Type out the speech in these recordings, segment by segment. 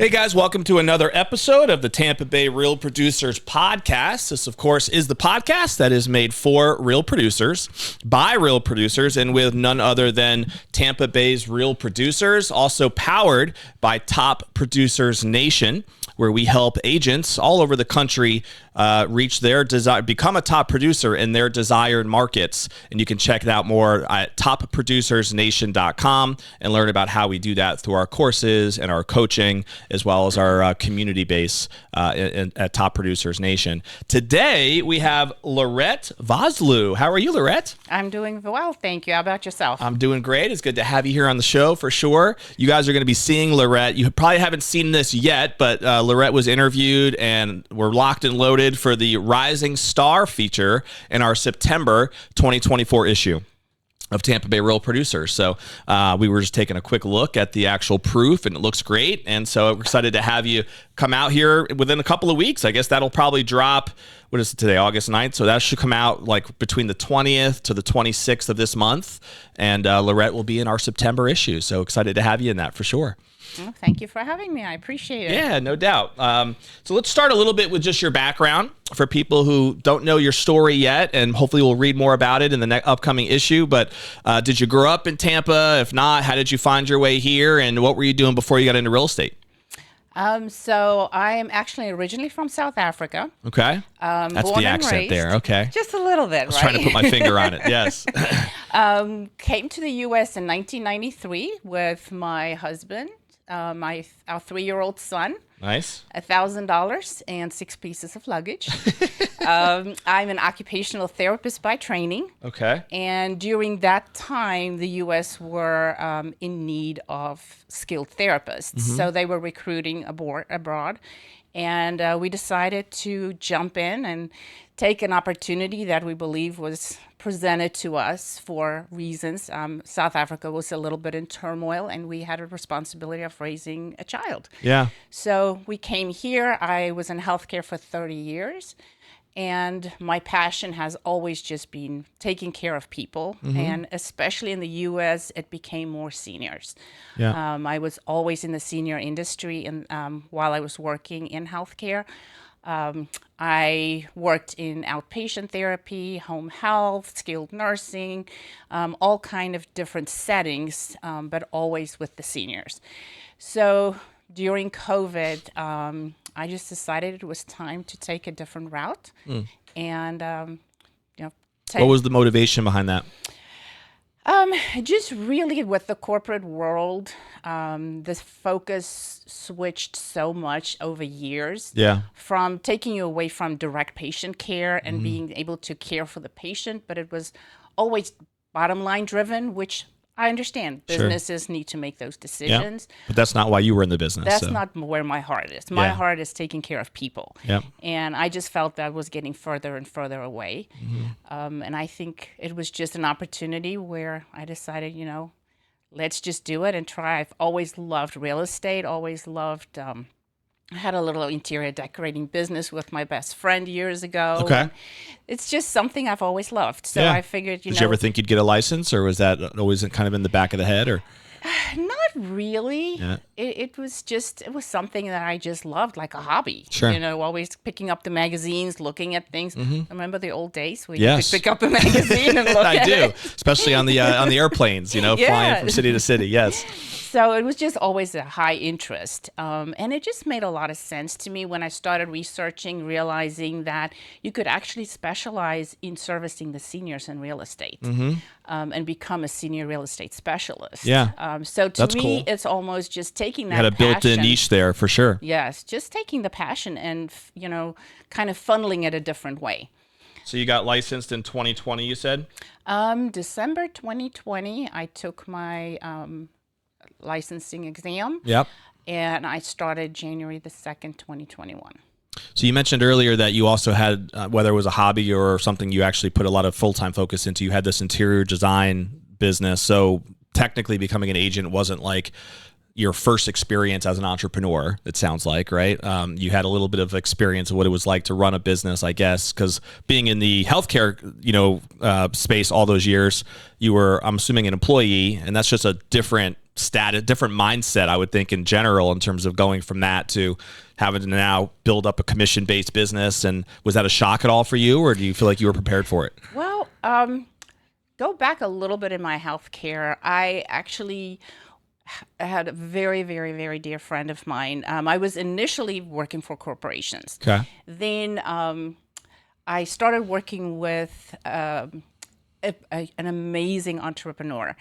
Hey guys, welcome to another episode of the Tampa Bay Real Producers Podcast. This, of course, is the podcast that is made for real producers, by real producers, and with none other than Tampa Bay's real producers, also powered by Top Producers Nation, where we help agents all over the country reach their desire, become a top producer in their desired markets. And you can check it out more at topproducersnation.com and learn about how we do that through our courses and our coaching, as well as our community base at Top Producers Nation. Today, we have Lorette Vosloo. How are you, Lorette? I'm doing well, thank you. How about yourself? I'm doing great. It's good to have you here on the show for sure. You guys are going to be seeing Lorette. You probably haven't seen this yet, but Lorette was interviewed and we're locked and loaded for the Rising Star feature in our September 2024 issue of Tampa Bay Real Producers. So we were just taking a quick look at the actual proof, and it looks great. And so we're excited to have you come out here within a couple of weeks. I guess that'll probably drop, what is it today, August 9th? So that should come out like between the 20th to the 26th of this month. And Lorette will be in our September issue. So excited to have you in that for sure. Well, thank you for having me. I appreciate it. Yeah, no doubt. So let's start a little bit with just your background for people who don't know your story yet, and hopefully we'll read more about it in the upcoming issue. But did you grow up in Tampa? If not, how did you find your way here, and what were you doing before you got into real estate? So I am actually originally from South Africa. Okay. That's the accent there. Okay. Just a little bit, right? I was trying to put my finger on it. Yes. Came to the U.S. in 1993 with my husband, our 3-year-old son. Nice. $1,000 and 6 pieces of luggage. I'm an occupational therapist by training. Okay. And during that time, the U.S. were in need of skilled therapists. Mm-hmm. So they were recruiting abroad. And we decided to jump in and take an opportunity that we believe was presented to us for reasons. South Africa was a little bit in turmoil, and we had a responsibility of raising a child. Yeah. So we came here. I was in healthcare for 30 years, and my passion has always just been taking care of people, mm-hmm. and especially in the U.S., it became more seniors. Yeah. I was always in the senior industry, and while I was working in healthcare, I worked in outpatient therapy, home health, skilled nursing, all kind of different settings, but always with the seniors. So during COVID, I just decided it was time to take a different route. And, what was the motivation behind that? Just really with the corporate world, the focus switched so much over years. Yeah. From taking you away from direct patient care and being able to care for the patient, but it was always bottom line driven, which I understand. Businesses need to make those decisions. Yeah. But that's not why you were in the business. That's not where my heart is. My heart is taking care of people. Yeah. And I just felt that was getting further and further away. Mm-hmm. And I think it was just an opportunity where I decided, let's just do it and try. I've always loved real estate, always loved... I had a little interior decorating business with my best friend years ago. Okay. It's just something I've always loved. So I figured, Did you ever think you'd get a license, or was that always kind of in the back of the head, or? Not really. Yeah. It was something that I just loved, like a hobby. Sure. Always picking up the magazines, looking at things. Mm-hmm. Remember the old days where you could pick up a magazine and look at it? I do, especially on the airplanes, flying from city to city. Yes. So it was just always a high interest. And it just made a lot of sense to me when I started researching, realizing that you could actually specialize in servicing the seniors in real estate. Mm-hmm. And become a senior real estate specialist. Yeah. So to me, it's almost just taking that passion. You had a built-in niche there for sure. Yes, just taking the passion and, kind of funneling it a different way. So you got licensed in 2020, you said? December 2020, I took my licensing exam. Yep. And I started January the 2nd, 2021. So you mentioned earlier that you also had, whether it was a hobby or something you actually put a lot of full-time focus into, you had this interior design business. So technically becoming an agent wasn't like your first experience as an entrepreneur, it sounds like, right? You had a little bit of experience of what it was like to run a business, I guess, because being in the healthcare, space all those years, you were, I'm assuming, an employee, and that's just a different different mindset, I would think, in general, in terms of going from that to having to now build up a commission-based business. And was that a shock at all for you, or do you feel like you were prepared for it? Well, go back a little bit in my healthcare. I actually had a very, very, very dear friend of mine. I was initially working for corporations. Okay. Then I started working with an amazing entrepreneur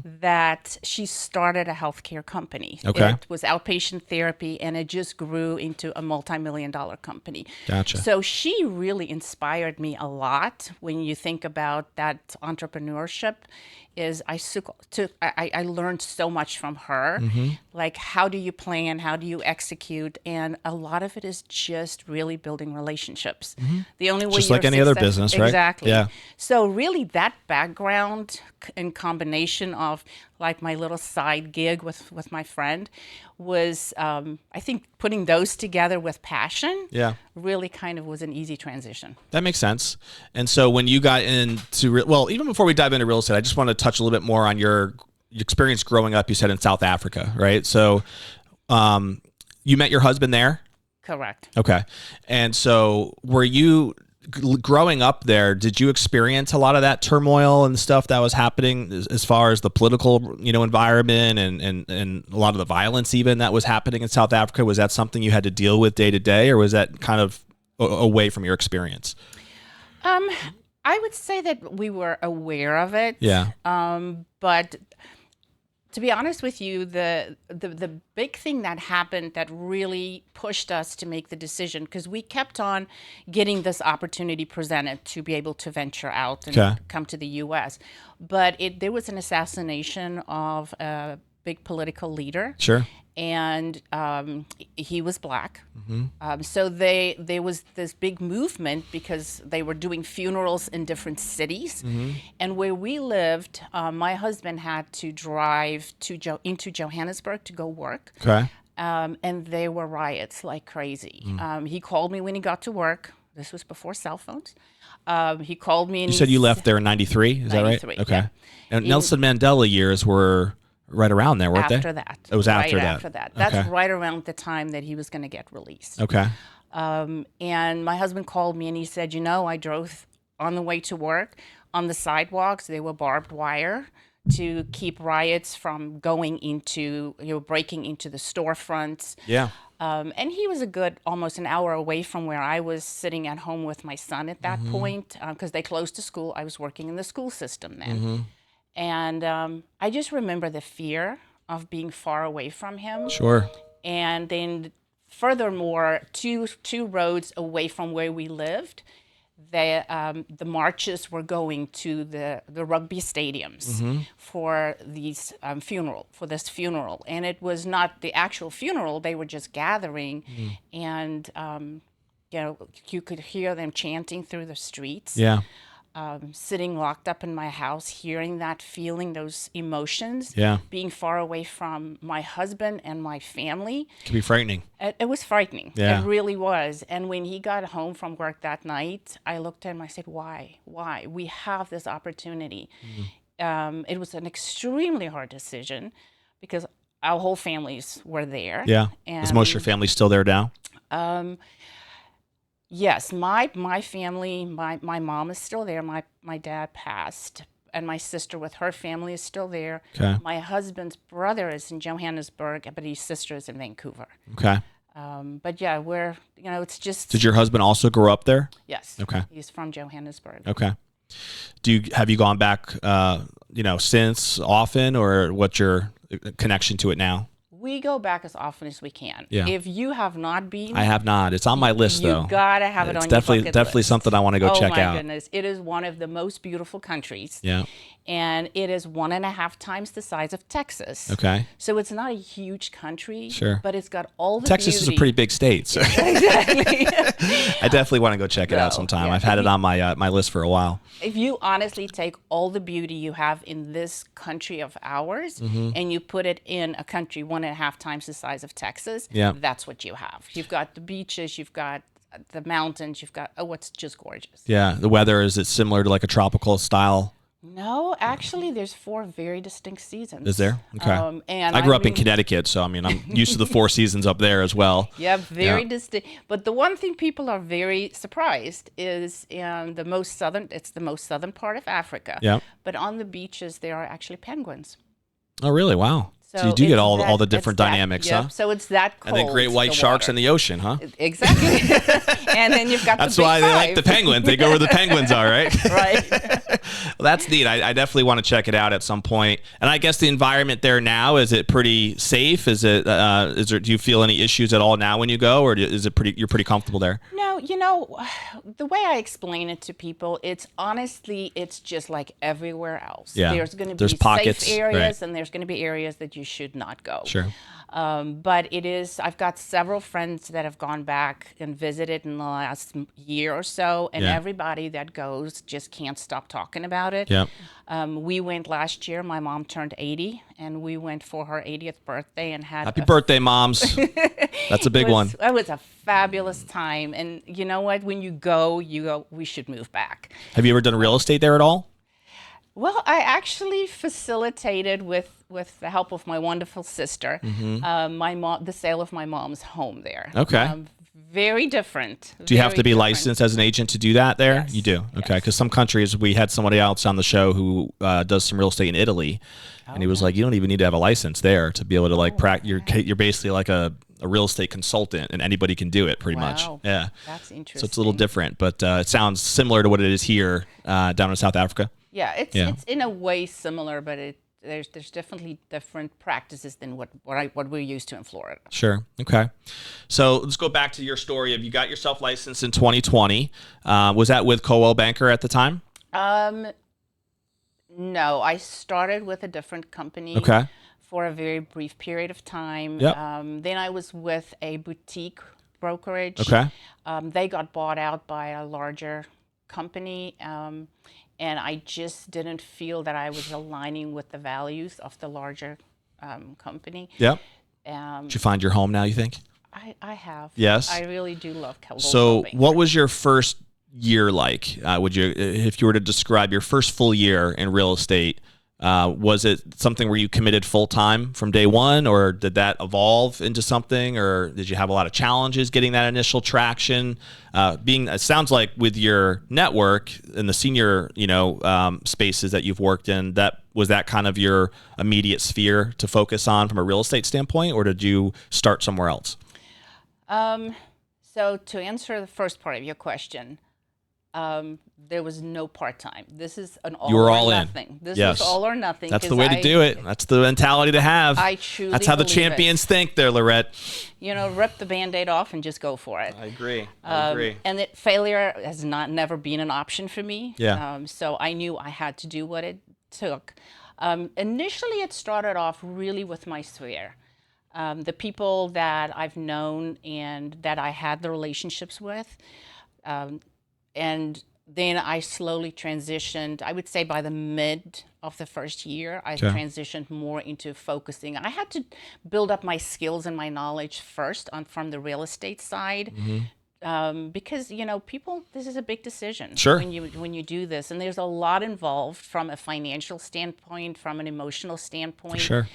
that she started a healthcare company. Okay. It was outpatient therapy, and it just grew into a multi-million-dollar company. Gotcha. So she really inspired me a lot when you think about that entrepreneurship. I learned so much from her. Like, how do you plan? How do you execute? And a lot of it is just really building relationships. The only way just like any other business, right? Exactly. Yeah. So really that background in combination of like my little side gig with my friend was, I think putting those together with passion really kind of was an easy transition. That makes sense. And so when you got into, well, even before we dive into real estate, I just want to touch a little bit more on your experience growing up, you said in South Africa, right? So you met your husband there? Correct. Okay. And so were you, growing up there, did you experience a lot of that turmoil and stuff that was happening as far as the political, environment and a lot of the violence even that was happening in South Africa? Was that something you had to deal with day to day, or was that kind of away from your experience? I would say that we were aware of it. Yeah. But to be honest with you, the big thing that happened that really pushed us to make the decision, because we kept on getting this opportunity presented to be able to venture out and come to the U.S. But there was an assassination of a big political leader. Sure. And he was Black. So there was this big movement because they were doing funerals in different cities. And where we lived, my husband had to drive into Johannesburg to go work. Okay. And there were riots like crazy. He called me when he got to work. This was before cell phones. He called me. And you said you left there in 93, is 93, that right? Okay. Yeah. And Nelson Mandela years were right around there, weren't they? After that. It was after right that. After that. That's right around the time that he was going to get released. Okay. And my husband called me and he said, I drove on the way to work. On the sidewalks, they were barbed wire to keep riots from going into, breaking into the storefronts. Yeah. And he was a good almost an hour away from where I was sitting at home with my son at that point, because they closed the school. I was working in the school system then. And I just remember the fear of being far away from him. Sure. And then furthermore, two roads away from where we lived, the marches were going to the rugby stadiums for this funeral. And it was not the actual funeral. They were just gathering. And, you could hear them chanting through the streets. Yeah. Sitting locked up in my house, hearing that, feeling those emotions, being far away from my husband and my family. It can be frightening. It was frightening. Yeah. It really was. And when he got home from work that night, I looked at him, I said, why? We have this opportunity. It was an extremely hard decision because our whole families were there. Yeah. Is most of your family still there now? Yes, my family, my mom is still there. My dad passed, and my sister with her family is still there. Okay. My husband's brother is in Johannesburg, but his sister is in Vancouver. Okay. But yeah, it's just. Did your husband also grow up there? Yes. Okay. He's from Johannesburg. Okay. Have you gone back, since often, or what's your connection to it now? We go back as often as we can. Yeah. If you have not been, I have not. It's on my list, though. You gotta have it on your bucket list. Definitely something I want to go check out. Oh my goodness! It is one of the most beautiful countries. Yeah. And it is 1.5 times the size of Texas. Okay. So it's not a huge country. Sure. But it's got all the Texas beauty. is a pretty big state. So. Exactly. I definitely want to go check it out sometime. Yeah. I've had it on my list for a while. If you honestly take all the beauty you have in this country of ours and you put it in a country 1.5 times the size of Texas, that's what you have. You've got the beaches, you've got the mountains, you've got, it's just gorgeous. Yeah. The weather, is it similar to like a tropical style No, actually, there's 4 very distinct seasons. Is there? Okay. And I grew up in Connecticut, so I mean, I'm used to the 4 seasons up there as well. Yeah, very distinct. But the one thing people are very surprised is in the most southern, it's the most southern part of Africa. Yeah. But on the beaches, there are actually penguins. Oh, really? Wow. So you do get all the different dynamics, yep. huh? So it's that cold. And then great white sharks in the ocean, huh? Exactly. And then you've got That's the big why they like the penguins. They go where the penguins are, right? Right. Well, that's neat. I definitely want to check it out at some point. And I guess the environment there now, is it pretty safe? Is it? Do you feel any issues at all now when you go, or is it you're pretty comfortable there? No, the way I explain it to people, it's just like everywhere else. Yeah. There's going to be pockets, safe areas, right. And there's going to be areas that you should not go. Sure. But I've got several friends that have gone back and visited in the last year or so, and everybody that goes just can't stop talking about it. Yeah. We went last year. My mom turned 80, and we went for her 80th birthday and had Happy birthday, moms. That's a big one. It was a fabulous time. And you know what? When you go, we should move back. Have you ever done real estate there at all? Well, I actually facilitated with the help of my wonderful sister, the sale of my mom's home there. Okay. Very different. Do you have to be licensed as an agent to do that there? Yes. You do? Okay. Because some countries, we had somebody else on the show who does some real estate in Italy, and he was like, you don't even need to have a license there to be able to practice. You're basically like a real estate consultant, and anybody can do it pretty much. Yeah. That's interesting. So it's a little different, but it sounds similar to what it is here down in South Africa. Yeah, it's in a way similar, but there's definitely different practices than what we're used to in Florida. Sure. Okay. So let's go back to your story of you got yourself licensed in 2020. Was that with Coldwell Banker at the time? No, I started with a different company. Okay. For a very brief period of time. Yep. Then I was with a boutique brokerage. Okay. They got bought out by a larger company. And I just didn't feel that I was aligning with the values of the larger company. Yep. Did you find your home now, you think? I have. Yes. I really do love Coldwell. So what was your first year like? If you were to describe your first full year in real estate, was it something where you committed full time from day one, or did that evolve into something, or did you have a lot of challenges getting that initial traction? It sounds like with your network and the senior, spaces that you've worked in, was that kind of your immediate sphere to focus on from a real estate standpoint, or did you start somewhere else? So to answer the first part of your question, there was no part-time. This is an all or nothing. This is all or nothing. That's the way to do it. That's the mentality to have. I truly That's how the believe champions think there, Lorette. Rip the Band-Aid off and just go for it. I agree. And failure has never been an option for me. Yeah. So I knew I had to do what it took. Initially, it started off really with my sphere. The people that I've known and that I had the relationships with. And then I slowly transitioned. I would say by the mid of the first year, I transitioned more into focusing. I had to build up my skills and my knowledge first from the real estate side. Because people, this is a big decision. Sure. When you do this, and there's a lot involved from a financial standpoint, from an emotional standpoint. Sure.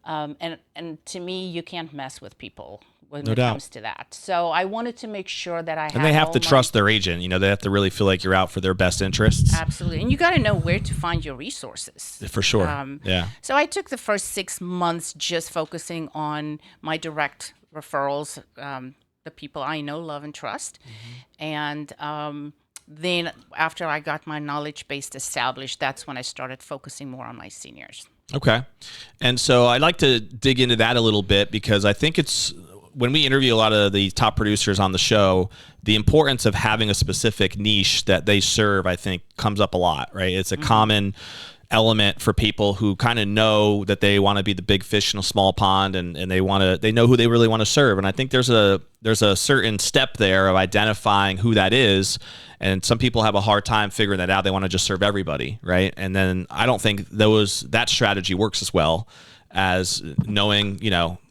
And to me, you can't mess with people when it comes to that. So I wanted to make sure that I had. And they have to trust their agent. They have to really feel like you're out for their best interests. Absolutely, and you got to know where to find your resources. For sure. Yeah. So I took the first 6 months just focusing on my direct referrals. The people I know, love, and trust. And then after I got my knowledge base established, that's when I started focusing more on my seniors. Okay. And so I'd like to dig into that a little bit, because I think it's when we interview a lot of the top producers on the show, the importance of having a specific niche that they serve, I think, comes up a lot, right? It's a common element for people who kind of know that they want to be the big fish in a small pond, and they know who they really want to serve. And I think there's a certain step there of identifying who that is. And some people have a hard time figuring that out. They want to just serve everybody, right? And then I don't think that strategy works as well as knowing,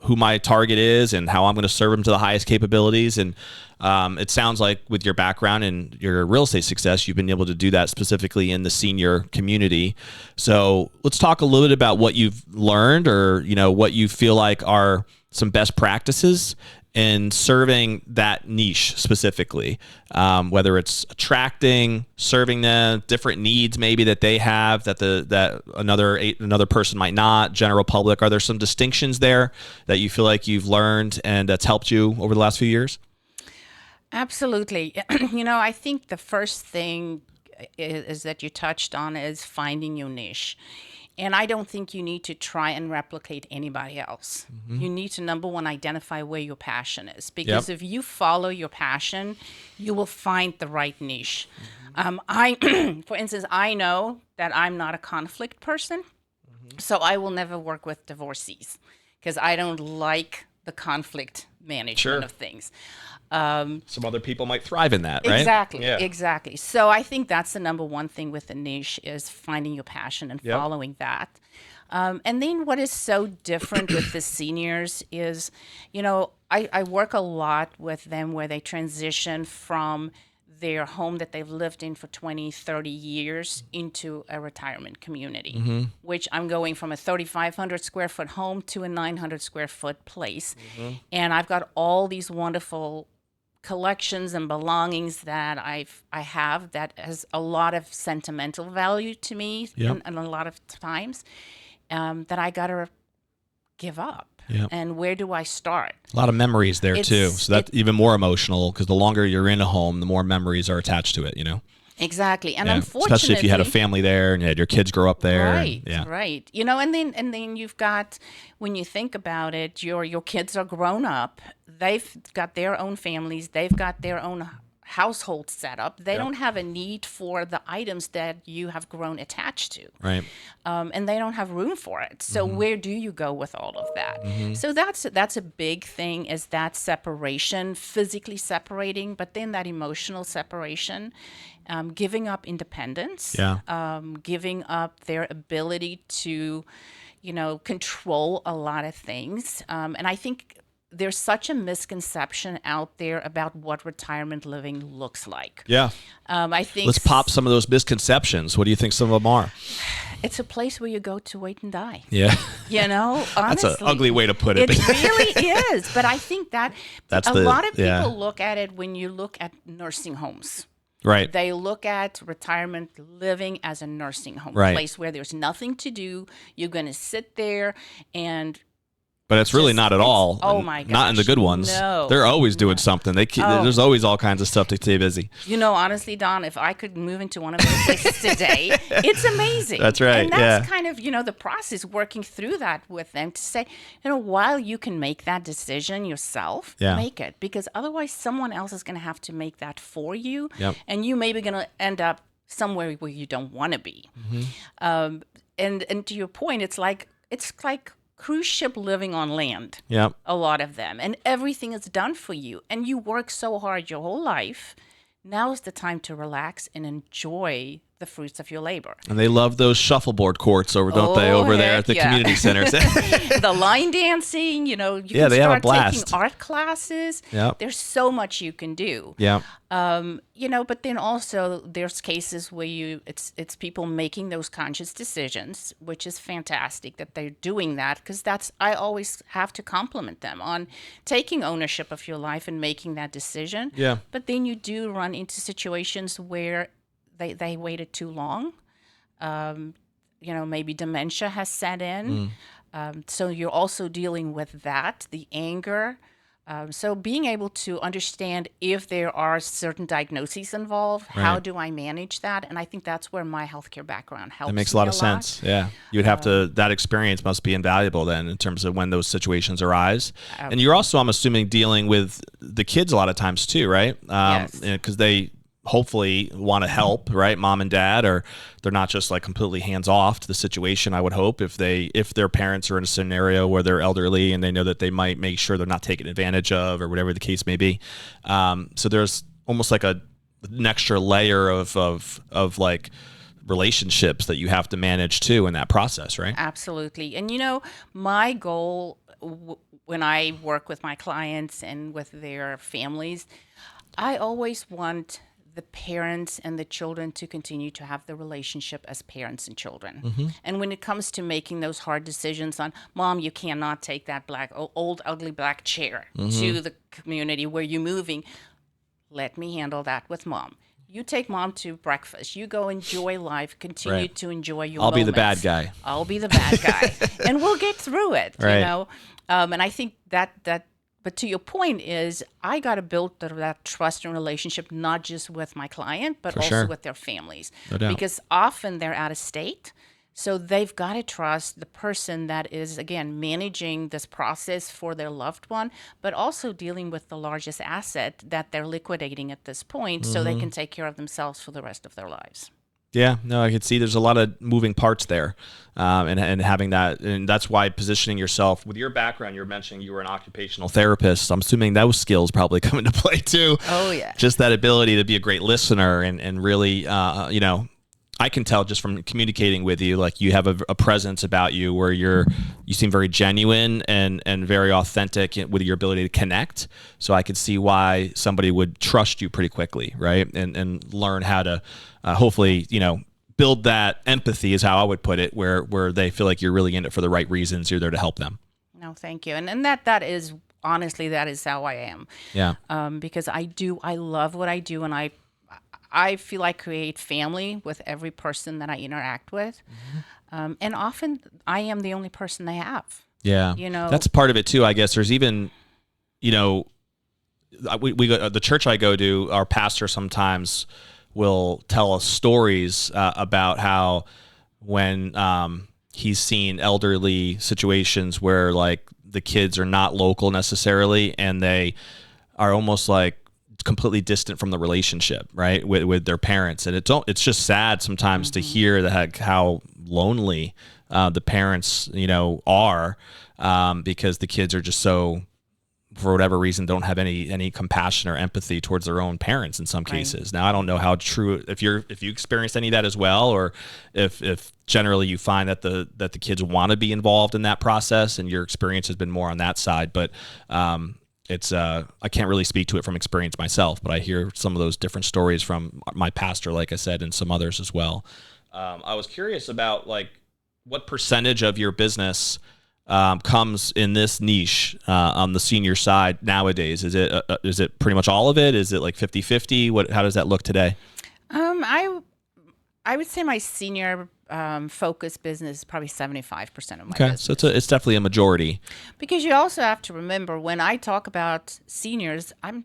who my target is and how I'm going to serve them to the highest capabilities. And It sounds like with your background and your real estate success, you've been able to do that specifically in the senior community. So let's talk a little bit about what you've learned, or, you know, what you feel like are some best practices in serving that niche specifically, whether it's attracting, serving them, different needs maybe that they have that another person might not, general public. Are there some distinctions there that you feel like you've learned and that's helped you over the last few years? Absolutely. You know, I think the first thing is that you touched on is finding your niche. And I don't think you need to try and replicate anybody else. Mm-hmm. You need to, number one, identify where your passion is. Because if you follow your passion, you will find the right niche. Mm-hmm. For instance, I know that I'm not a conflict person. Mm-hmm. So I will never work with divorcees because I don't like the conflict management of things. Some other people might thrive in that, right? Exactly. So I think that's the number one thing with the niche is finding your passion and following that. And then what is so different with the seniors is, you know, I work a lot with them where they transition from their home that they've lived in for 20, 30 years into a retirement community, which I'm going from a 3,500 square foot home to a 900 square foot place. And I've got all these wonderful collections and belongings that I have that has a lot of sentimental value to me, and a lot of times that I got to give up. And where do I start? A lot of memories there too. So that's even more emotional because the longer you're in a home, the more memories are attached to it, you know? Exactly. And unfortunately, especially if you had a family there and you had your kids grow up there. Right. You know, and then you've got, when you think about it, your kids are grown up. They've got their own families. They've got their own household set up. They don't have a need for the items that you have grown attached to. Right. And they don't have room for it. So where do you go with all of that? So that's a big thing, is that separation, physically separating, but then that emotional separation, giving up independence, giving up their ability to, you know, control a lot of things. And I think there's such a misconception out there about what retirement living looks like. I think let's pop some of those misconceptions. What do you think some of them are? It's a place where you go to wait and die. You know, honestly. That's an ugly way to put it. It really is. But I think that's a lot of people look at it when you look at nursing homes. Right. They look at retirement living as a nursing home place where there's nothing to do. You're going to sit there and... But it's really not at all. Oh my gosh. Not in the good ones. No. They're always doing something. There's always all kinds of stuff to stay busy. You know, honestly, Don, if I could move into one of those places today, it's amazing. That's right. And that's kind of, you know, the process, working through that with them to say, you know, while you can make that decision yourself, make it. Because otherwise someone else is going to have to make that for you. And you may be going to end up somewhere where you don't want to be. And to your point, it's like cruise ship living on land. A lot of them. And everything is done for you. And you work so hard your whole life. Now is the time to relax and enjoy the fruits of your labor. And they love those shuffleboard courts over there at the community centers. The line dancing, you know, you can they have a start blast. taking art classes. There's so much you can do. You know, but then also there's cases where it's people making those conscious decisions, which is fantastic that they're doing that, because I always have to compliment them on taking ownership of your life and making that decision. But then you do run into situations where they waited too long. You know, maybe dementia has set in. So you're also dealing with that, the anger. So being able to understand if there are certain diagnoses involved, how do I manage that? And I think that's where my healthcare background helps. That makes a lot of sense. Yeah. You would have to, that experience must be invaluable then in terms of when those situations arise. And you're also, I'm assuming, dealing with the kids a lot of times too, right? Yes. Because they hopefully want to help, right? Mom and dad, or they're not just like completely hands off to the situation. I would hope if their parents are in a scenario where they're elderly and they know that they might make sure they're not taken advantage of, or whatever the case may be. So there's almost like an extra layer of like relationships that you have to manage too in that process, right? Absolutely. And you know, my goal when I work with my clients and with their families, I always want the parents and the children to continue to have the relationship as parents and children. And when it comes to making those hard decisions on, Mom, you cannot take that old ugly black chair to the community where you're moving, let me handle that with Mom. You take Mom to breakfast. You go enjoy life. Continue to enjoy your moments. I'll be the bad guy. I'll be the bad guy. And we'll get through it, you know? And I think that but to your point is, I got to build that trust and relationship, not just with my client, but also with their families. No doubt. Because often they're out of state. So they've got to trust the person that is, again, managing this process for their loved one, but also dealing with the largest asset that they're liquidating at this point so they can take care of themselves for the rest of their lives. Yeah, no, I can see there's a lot of moving parts there, and having that, and that's why positioning yourself with your background. You're mentioning you were an occupational therapist. I'm assuming those skills probably come into play too. Oh yeah, just that ability to be a great listener and really, you know, I can tell just from communicating with you, like you have a presence about you where you seem very genuine and very authentic with your ability to connect. So I could see why somebody would trust you pretty quickly, right? And learn how to hopefully, you know, build that empathy is how I would put it, where they feel like you're really in it for the right reasons. You're there to help them. No, thank you. And that is honestly, that is how I am. Yeah. Because I love what I do, and I feel I create family with every person that I interact with. And often I am the only person they have. Yeah. You know, that's part of it too, I guess. There's even, you know, we go, the church I go to, our pastor sometimes will tell us stories about how when he's seen elderly situations where like the kids are not local necessarily, and they are almost like completely distant from the relationship, right, with their parents. And it's just sad sometimes to hear that how lonely the parents, you know, are, because the kids are just so, for whatever reason, don't have any compassion or empathy towards their own parents in some cases. Now, I don't know how true, if you experienced any of that as well, or if generally you find that the kids want to be involved in that process, and your experience has been more on that side. But it's I can't really speak to it from experience myself, but I hear some of those different stories from my pastor, like I said, and some others as well. I was curious about like what percentage of your business comes in this niche on the senior side nowadays. Is it pretty much all of it? Is it like 50-50? How does that look today? I would say my senior focused business is probably 75% of my business. So it's definitely a majority. Because you also have to remember, when I talk about seniors, I'm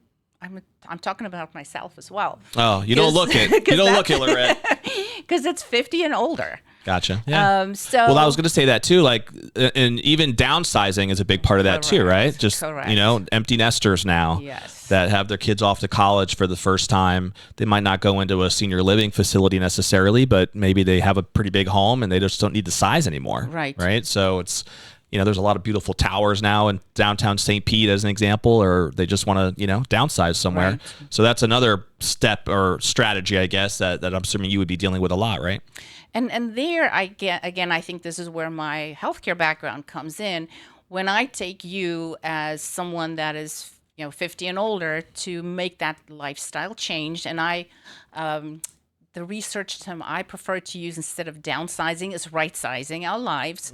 talking about myself as well. Oh, you don't look it. You don't look it, Lorette. Because it's 50 and older. Gotcha. Yeah. Well, I was going to say that too. Like, and even downsizing is a big part of that too, right? Just you know, empty nesters now that have their kids off to college for the first time. They might not go into a senior living facility necessarily, but maybe they have a pretty big home and they just don't need the size anymore. Right. So it's, you know, there's a lot of beautiful towers now in downtown St. Pete as an example, or they just want to, you know, downsize somewhere. Right. So that's another step or strategy, I guess, that I'm assuming you would be dealing with a lot, right? And there, I think this is where my healthcare background comes in. When I take you as someone that is, you know, 50 and older to make that lifestyle change, and the research term I prefer to use instead of downsizing is right-sizing our lives.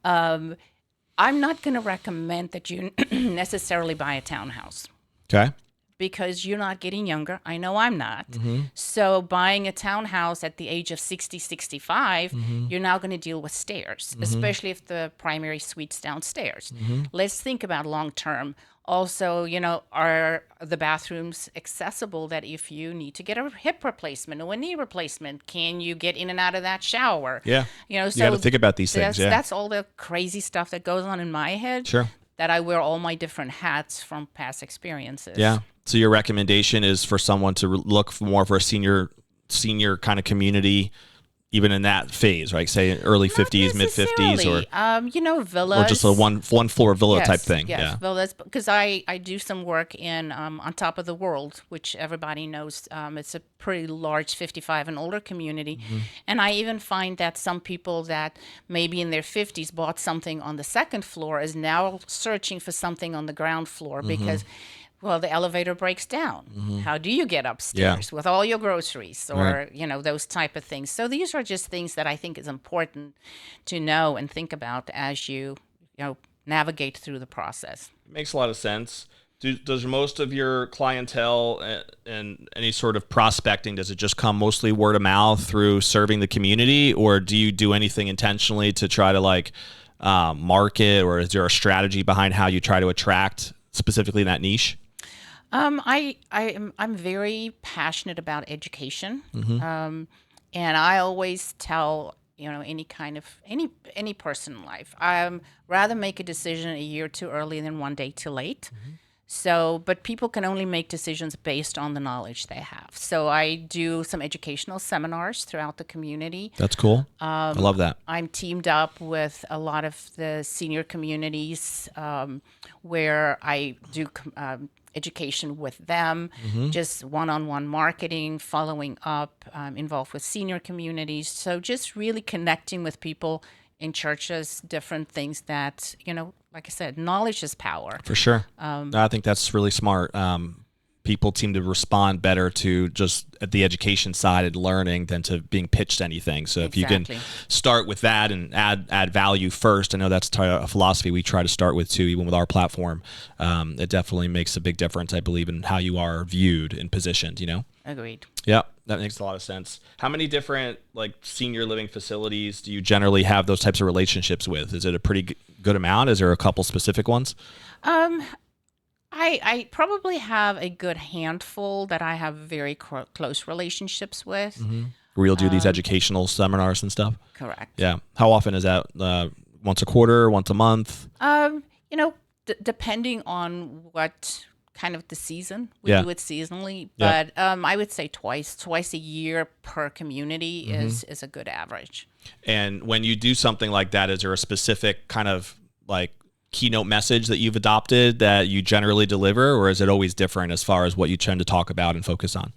I'm not going to recommend that you necessarily buy a townhouse. Okay. Because you're not getting younger. I know I'm not. So buying a townhouse at the age of 60, 65, you're now going to deal with stairs, especially if the primary suite's downstairs. Let's think about long term. Also, you know, are the bathrooms accessible that if you need to get a hip replacement or a knee replacement, can you get in and out of that shower? Yeah. You know, so you got to think about these things. That's all the crazy stuff that goes on in my head. Sure. That I wear all my different hats from past experiences. Yeah. So your recommendation is for someone to look more for a senior kind of community even in that phase, right? Say early 50s, mid 50s, or villas, or just a one floor villa yes, type thing. Yes, Yeah, villas, because I do some work in on top of the world, which everybody knows. It's a pretty large 55 and older community, and I even find that some people that maybe in their 50s bought something on the second floor is now searching for something on the ground floor because, well, the elevator breaks down. How do you get upstairs with all your groceries or, those type of things? So these are just things that I think is important to know and think about as you navigate through the process. Makes a lot of sense. Does most of your clientele and any sort of prospecting, does it just come mostly word of mouth through serving the community, or do you do anything intentionally to try to market, or is there a strategy behind how you try to attract specifically in that niche? I'm very passionate about education, and I always tell any person in life, rather make a decision a year too early than one day too late. So, but people can only make decisions based on the knowledge they have. So I do some educational seminars throughout the community. That's cool. I love that. I'm teamed up with a lot of the senior communities where I do education with them, just one-on-one marketing, following up, involved with senior communities. So just really connecting with people in churches, different things that, like I said, knowledge is power. For sure. I think that's really smart. People seem to respond better to just at the education side and learning than to being pitched anything. So if you can start with that and add value first, I know that's a philosophy we try to start with too, even with our platform. It definitely makes a big difference, I believe, in how you are viewed and positioned, Agreed. Yeah, that makes a lot of sense. How many different senior living facilities do you generally have those types of relationships with? Is it a pretty good amount? Is there a couple specific ones? I probably have a good handful that I have very close relationships with. Where you'll do these educational seminars and stuff? Correct. Yeah. How often is that? Once a quarter, once a month? Depending on what kind of the season. We do it seasonally, but I would say twice a year per community is a good average. And when you do something like that, is there a specific kind of keynote message that you've adopted that you generally deliver, or is it always different as far as what you tend to talk about and focus on?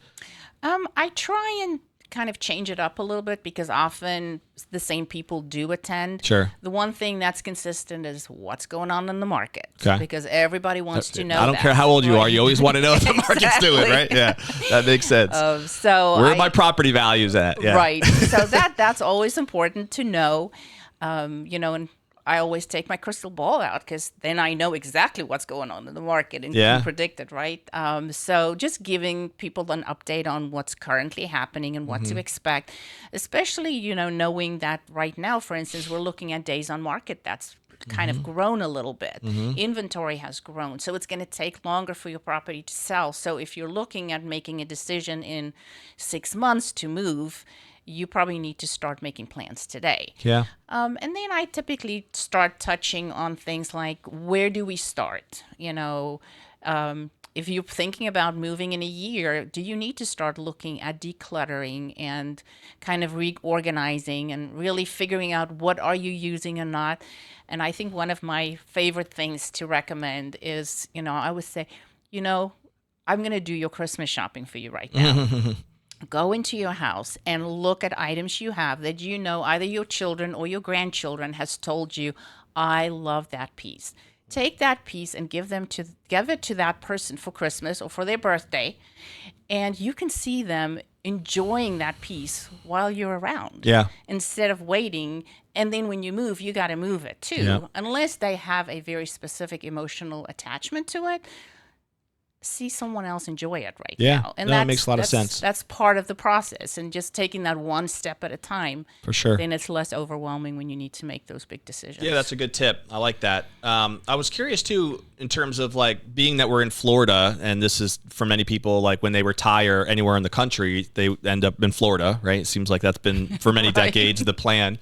I try and kind of change it up a little bit because often the same people do attend. Sure. The one thing that's consistent is what's going on in the market. Okay. Because everybody wants to know. I don't care how old you are. You always want to know what the market's doing, right? Yeah, that makes sense. So where are my property values at? Yeah. Right. So that's always important to know. And I always take my crystal ball out because then I know exactly what's going on in the market and can predict it, right? So just giving people an update on what's currently happening and what to expect, especially, knowing that right now, for instance, we're looking at days on market that's kind of grown a little bit. Inventory has grown. So it's going to take longer for your property to sell. So if you're looking at making a decision in 6 months to move, you probably need to start making plans today. Yeah. And then I typically start touching on things like, where do we start? If you're thinking about moving in a year, do you need to start looking at decluttering and kind of reorganizing and really figuring out what are you using and not? And I think one of my favorite things to recommend is, I would say, I'm going to do your Christmas shopping for you right now. Go into your house and look at items you have that either your children or your grandchildren has told you, I love that piece. Take that piece and give it to that person for Christmas or for their birthday, and you can see them enjoying that piece while you're around. Yeah. Instead of waiting, and then when you move, you got to move it too. Yeah. Unless they have a very specific emotional attachment to it. See someone else enjoy it now. And that makes a lot of sense. That's part of the process, and just taking that one step at a time. For sure. Then it's less overwhelming when you need to make those big decisions. Yeah, that's a good tip. I like that. I was curious too, in terms of being that we're in Florida, and this is for many people, when they retire anywhere in the country, they end up in Florida, right? It seems like that's been for many decades the plan.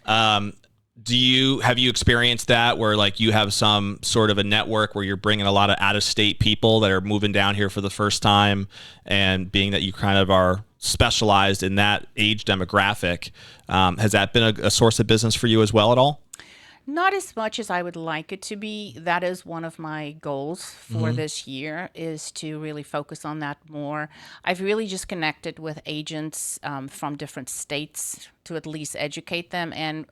Have you experienced that where you have some sort of a network where you're bringing a lot of out-of-state people that are moving down here for the first time, and being that you kind of are specialized in that age demographic. Has that been a source of business for you as well at all? Not as much as I would like it to be. That is one of my goals for this year, is to really focus on that more. I've really just connected with agents from different states to at least educate them, and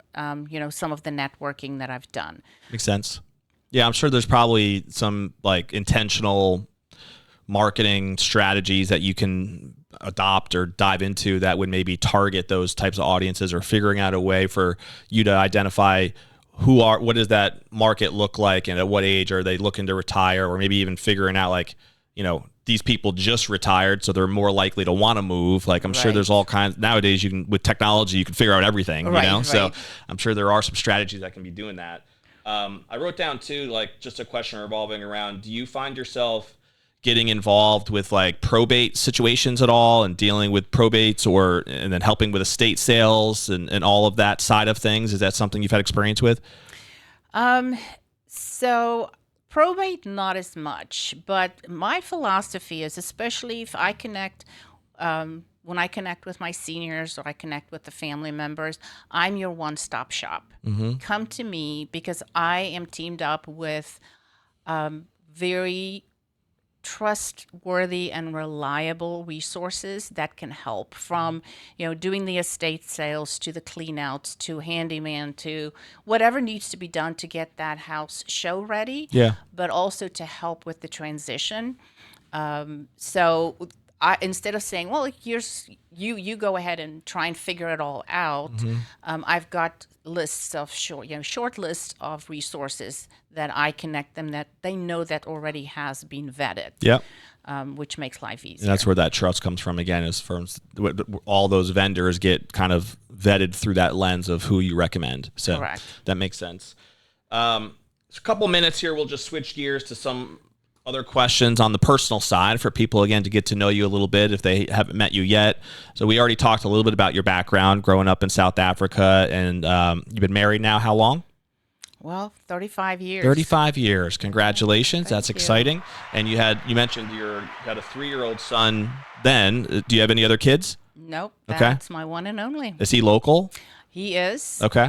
some of the networking that I've done. Makes sense. Yeah, I'm sure there's probably some like intentional marketing strategies that you can adopt or dive into that would maybe target those types of audiences, or figuring out a way for you to identify what does that market look like, and at what age are they looking to retire, or maybe even figuring out like, these people just retired, so they're more likely to want to move. Like I'm sure there's all kinds nowadays. You can, with technology, you can figure out everything, So I'm sure there are some strategies that can be doing that. I wrote down too, like just a question revolving around, do you find yourself getting involved with like probate situations at all, and dealing with probates, and then helping with estate sales and all of that side of things? Is that something you've had experience with? So probate, not as much, but my philosophy is, especially if I connect, when I connect with my seniors or I connect with the family members, I'm your one-stop shop. Come to me, because I am teamed up with very trustworthy and reliable resources that can help, from doing the estate sales to the clean outs to handyman to whatever needs to be done to get that house show ready, but also to help with the transition. So instead of saying, well, here's you go ahead and try and figure it all out, I've got lists of short lists of resources that I connect them, that they know that already has been vetted. Which makes life easier. And that's where that trust comes from again, is firms, all those vendors get kind of vetted through that lens of who you recommend. So Correct. That makes sense. A couple minutes here, we'll just switch gears to some other questions on the personal side for people, again, to get to know you a little bit if they haven't met you yet. So we already talked a little bit about your background growing up in South Africa, and you've been married now how long? Well, 35 years. 35 years. Congratulations. That's exciting. You. And you mentioned you had a 3-year-old son then. Do you have any other kids? Nope. That's my one and only. Is he local? He is. Okay.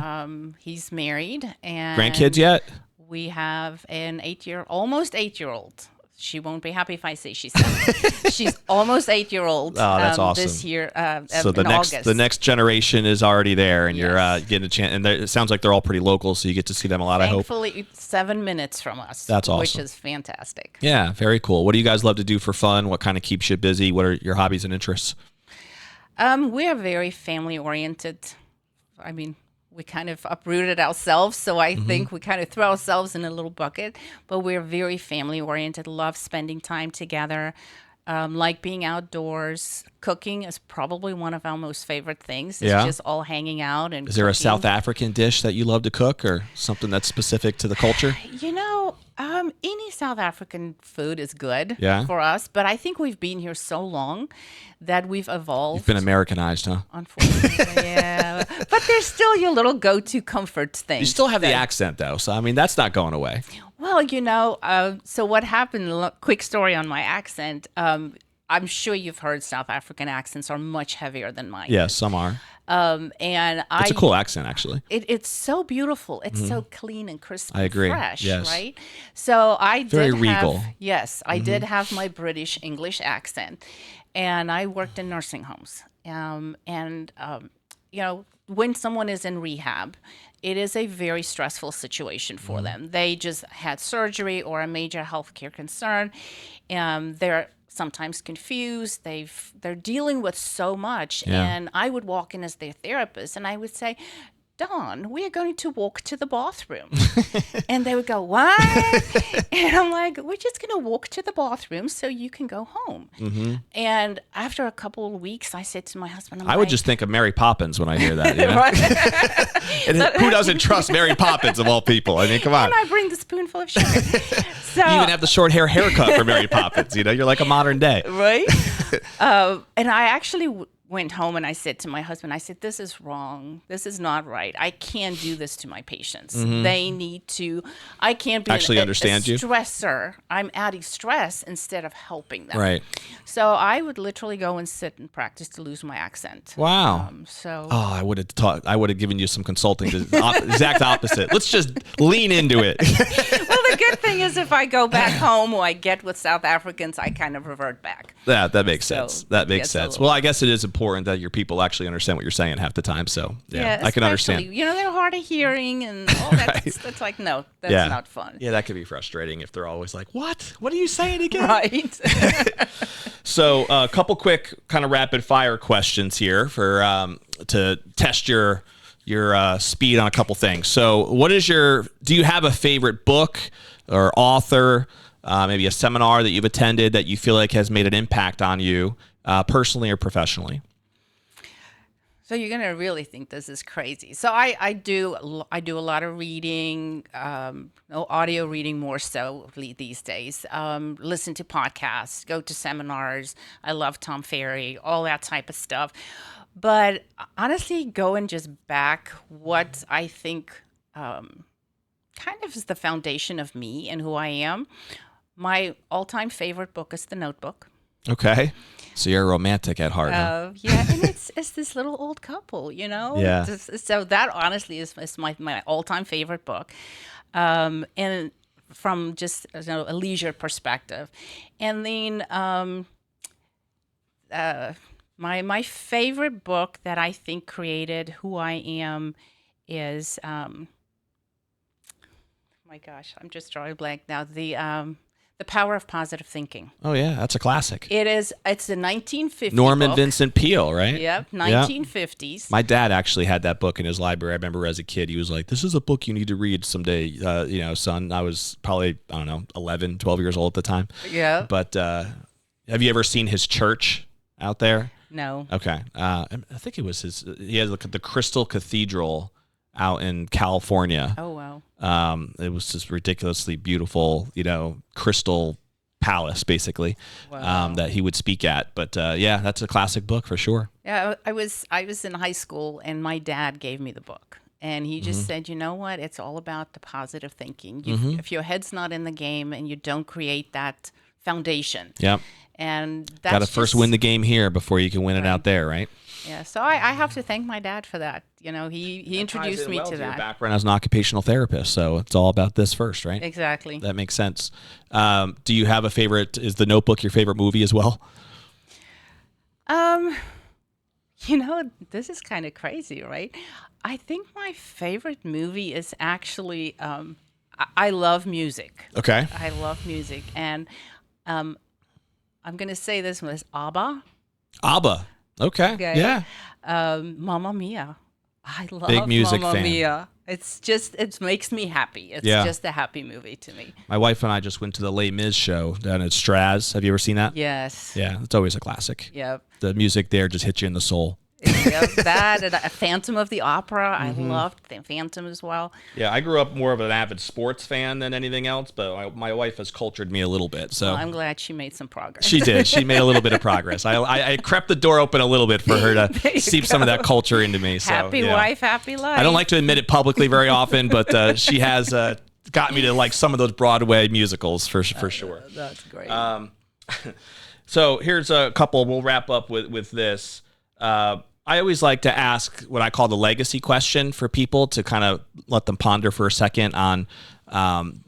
He's married. And grandkids yet? We have an almost 8-year-old. She won't be happy if I say she's 7. She's almost 8-year-old. Oh, that's awesome. This year, so in August. The next generation is already there, and you're getting a chance. And it sounds like they're all pretty local, so you get to see them a lot. Thankfully, I hope. 7 minutes from us. That's awesome. Which is fantastic. Yeah, very cool. What do you guys love to do for fun? What kind of keeps you busy? What are your hobbies and interests? We are very family oriented. I mean, we kind of uprooted ourselves, so I think we kind of throw ourselves in a little bucket, but we're very family oriented, love spending time together, like being outdoors. Cooking is probably one of our most favorite things. It's just all hanging out. And is there a South African dish that you love to cook, or something that's specific to the culture? Any South African food is good for us, but I think we've been here so long that we've evolved. You've been Americanized, huh? Unfortunately, yeah. But there's still your little go-to comfort thing. You still have the accent, though, so I mean, that's not going away. Well, so what happened, quick story on my accent, I'm sure you've heard South African accents are much heavier than mine. Yes, some are. It's a cool accent, actually. It's so beautiful. It's so clean and crisp. I agree. And fresh, yes. Right? So I very regal. I did have my British English accent, and I worked in nursing homes. When someone is in rehab, it is a very stressful situation for them. They just had surgery or a major healthcare concern, and they're sometimes confused. They're dealing with so much. And I would walk in as their therapist, and I would say, Dawn, we are going to walk to the bathroom. And they would go, what? And I'm like, we're just going to walk to the bathroom so you can go home. And after a couple of weeks, I said to my husband, I would just think of Mary Poppins when I hear that. And who doesn't trust Mary Poppins of all people? I mean, come on. And I bring the spoonful of sugar. So, you even have the short haircut for Mary Poppins. You're like a modern day. Right? And I actually went home and I said to my husband, I said, this is wrong. This is not right. I can't do this to my patients. They need to, I can't be actually understand a you. stressor. I'm adding stress instead of helping them. Right. So I would literally go and sit and practice to lose my accent. Wow. I would have taught. I would have given you some consulting. Exact opposite. Let's just lean into it. Well, the good thing is if I go back home or I get with South Africans, I kind of revert back. That makes sense. That makes sense. Well, I guess it is important that your people actually understand what you're saying half the time. So yeah, I can understand. You know, they're hard of hearing and all that. Right. That's like, no, that's not fun. Yeah, that could be frustrating if they're always like, what? What are you saying again? Right. So a couple quick kind of rapid fire questions here for to test your speed on a couple things. So do you have a favorite book or author, maybe a seminar that you've attended that you feel like has made an impact on you personally or professionally? So you're gonna really think this is crazy. So I do a lot of reading, audio reading more so these days. Listen to podcasts, go to seminars. I love Tom Ferry, all that type of stuff. But honestly, go and just back what I think kind of is the foundation of me and who I am. My all-time favorite book is The Notebook. Okay. So you're a romantic at heart. Huh? Yeah, and it's this little old couple, you know? Yeah. So that honestly is my all-time favorite book. And from just a leisure perspective. And then my favorite book that I think created who I am is, my gosh, I'm just drawing a blank now. The Power of Positive Thinking. Oh yeah, that's a classic. It's the 1950s. Norman Vincent Peale, right? Yep, 1950s. Yep. My dad actually had that book in his library. I remember as a kid, he was like, "This is a book you need to read someday, son." I was probably 11, 12 years old at the time. Yeah. But have you ever seen his church out there? No. Okay. I think it was his. He has the Crystal Cathedral out in California. Oh wow. It was just ridiculously beautiful, crystal palace basically. Wow. That he would speak at. But yeah, that's a classic book for sure. Yeah, I was in high school and my dad gave me the book. And he just said, you know what? It's all about the positive thinking. If your head's not in the game and you don't create that foundation. Yep. And that's got to first win the game here before you can win it out there, right? Yeah, so I have to thank my dad for that. He introduced me to that. Your background as an occupational therapist, so it's all about this first, right? Exactly. That makes sense. Do you have a favorite? Is The Notebook your favorite movie as well? This is kind of crazy, right? I think my favorite movie is actually I love music. Okay. I love music, and I'm going to say this was ABBA. ABBA. Okay. Yeah. Mamma Mia. I love Big music Mamma fan. Mia. It makes me happy. It's just a happy movie to me. My wife and I just went to the Les Mis show down at Straz. Have you ever seen that? Yes. Yeah, it's always a classic. Yep. The music there just hits you in the soul. Yep, that and Phantom of the Opera. I loved the Phantom as well. Yeah, I grew up more of an avid sports fan than anything else, but my wife has cultured me a little bit. So well, I'm glad she made some progress. She did. She made a little bit of progress. I crept the door open a little bit for her to seep some of that culture into me. So, happy wife, happy life. I don't like to admit it publicly very often, but she has got me to like some of those Broadway musicals for sure. That's great. So here's a couple. We'll wrap up with this. I always like to ask what I call the legacy question for people to kind of let them ponder for a second on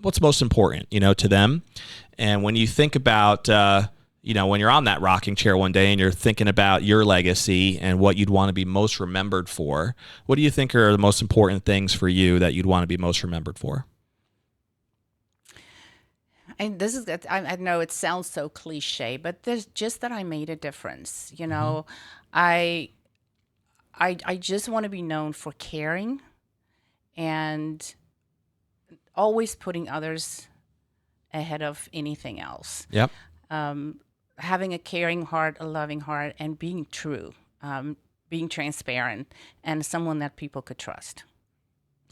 what's most important, to them. And when you think about, when you're on that rocking chair one day and you're thinking about your legacy and what you'd want to be most remembered for, what do you think are the most important things for you that you'd want to be most remembered for? And this is, I know it sounds so cliche, but there's just that I made a difference. I just want to be known for caring and always putting others ahead of anything else. Yep. Having a caring heart, a loving heart, and being true, being transparent, and someone that people could trust.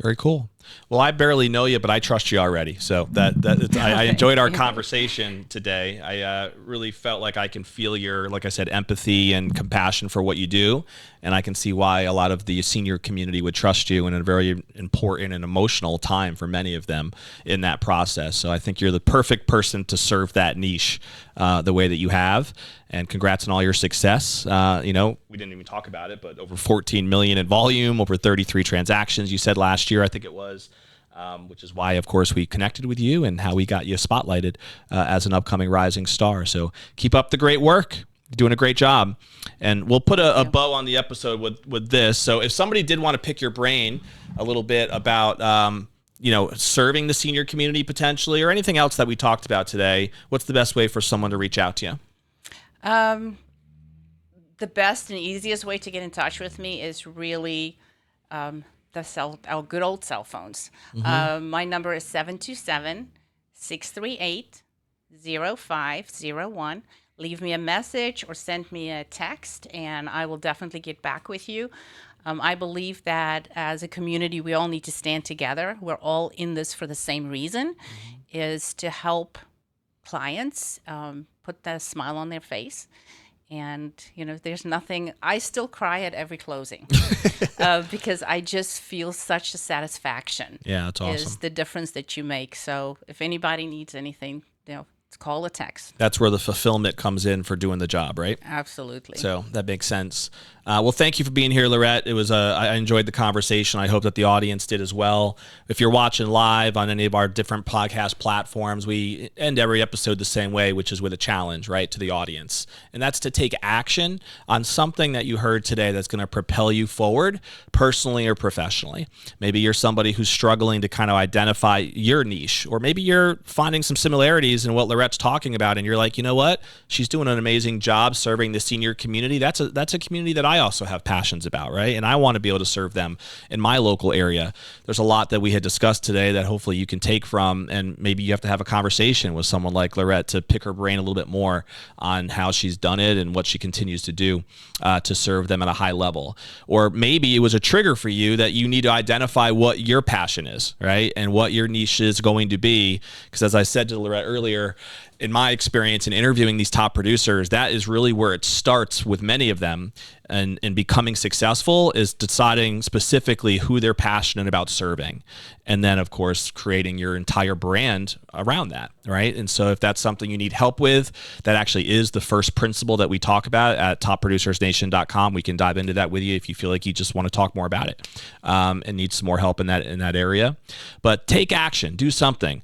Very cool. Well, I barely know you, but I trust you already. So I enjoyed our conversation today. I really felt like I can feel your, like I said, empathy and compassion for what you do. And I can see why a lot of the senior community would trust you in a very important and emotional time for many of them in that process. So I think you're the perfect person to serve that niche the way that you have. And congrats on all your success. We didn't even talk about it, but over 14 million in volume, over 33 transactions you said last year, I think it was. Which is why, of course, we connected with you and how we got you spotlighted as an upcoming rising star. So keep up the great work. You're doing a great job. And we'll put a bow on the episode with this. So if somebody did want to pick your brain a little bit about, serving the senior community potentially or anything else that we talked about today, what's the best way for someone to reach out to you? The best and easiest way to get in touch with me is really our good old cell phones. Mm-hmm. My number is 727-638-0501. Leave me a message or send me a text, and I will definitely get back with you. I believe that as a community, we all need to stand together. We're all in this for the same reason, is to help clients put that smile on their face. And, there's nothing, I still cry at every closing because I just feel such a satisfaction. Yeah, that's awesome. Is the difference that you make. So if anybody needs anything, call or text. That's where the fulfillment comes in for doing the job, right? Absolutely. So that makes sense. Well, thank you for being here, Lorette. It was I enjoyed the conversation. I hope that the audience did as well. If you're watching live on any of our different podcast platforms, we end every episode the same way, which is with a challenge, right, to the audience. And that's to take action on something that you heard today that's going to propel you forward personally or professionally. Maybe you're somebody who's struggling to kind of identify your niche, or maybe you're finding some similarities in what Lorette's talking about, and you're like, you know what? She's doing an amazing job serving the senior community. That's a community that I also have passions about, right? And I want to be able to serve them in my local area. There's a lot that we had discussed today that hopefully you can take from, and maybe you have to have a conversation with someone like Lorette to pick her brain a little bit more on how she's done it and what she continues to do to serve them at a high level. Or maybe it was a trigger for you that you need to identify what your passion is, right? And what your niche is going to be. Because as I said to Lorette earlier, in my experience in interviewing these top producers, that is really where it starts with many of them, and becoming successful is deciding specifically who they're passionate about serving. And then, of course, creating your entire brand around that, right? And so if that's something you need help with, that actually is the first principle that we talk about at topproducersnation.com. We can dive into that with you if you feel like you just want to talk more about it and need some more help in that area. But take action, do something,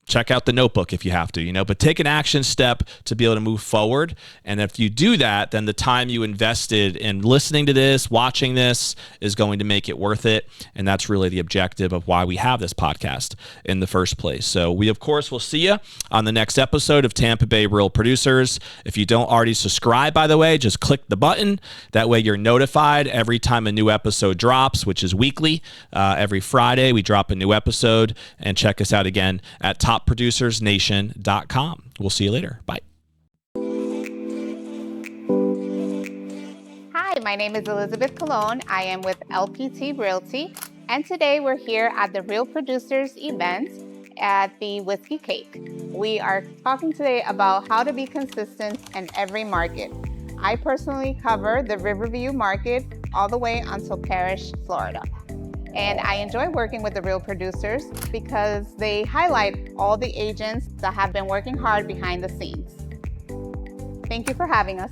check out the notebook if you have to, but take an action step to be able to move forward. And if you do that, then the time you invested in listening to this, watching this, is going to make it worth it. And that's really the objective of why we have this podcast in the first place. So we, of course, will see you on the next episode of Tampa Bay Real Producers. If you don't already subscribe, by the way, just click the button. That way you're notified every time a new episode drops, which is weekly. Every Friday, we drop a new episode. And check us out again at topproducersnation.com. We'll see you later. Bye. Hi, my name is Elizabeth Colon. I am with LPT Realty, and today we're here at the Real Producers event at the Whiskey Cake. We are talking today about how to be consistent in every market. I personally cover the Riverview market all the way until Parrish, Florida. And I enjoy working with the Real Producers because they highlight all the agents that have been working hard behind the scenes. Thank you for having us.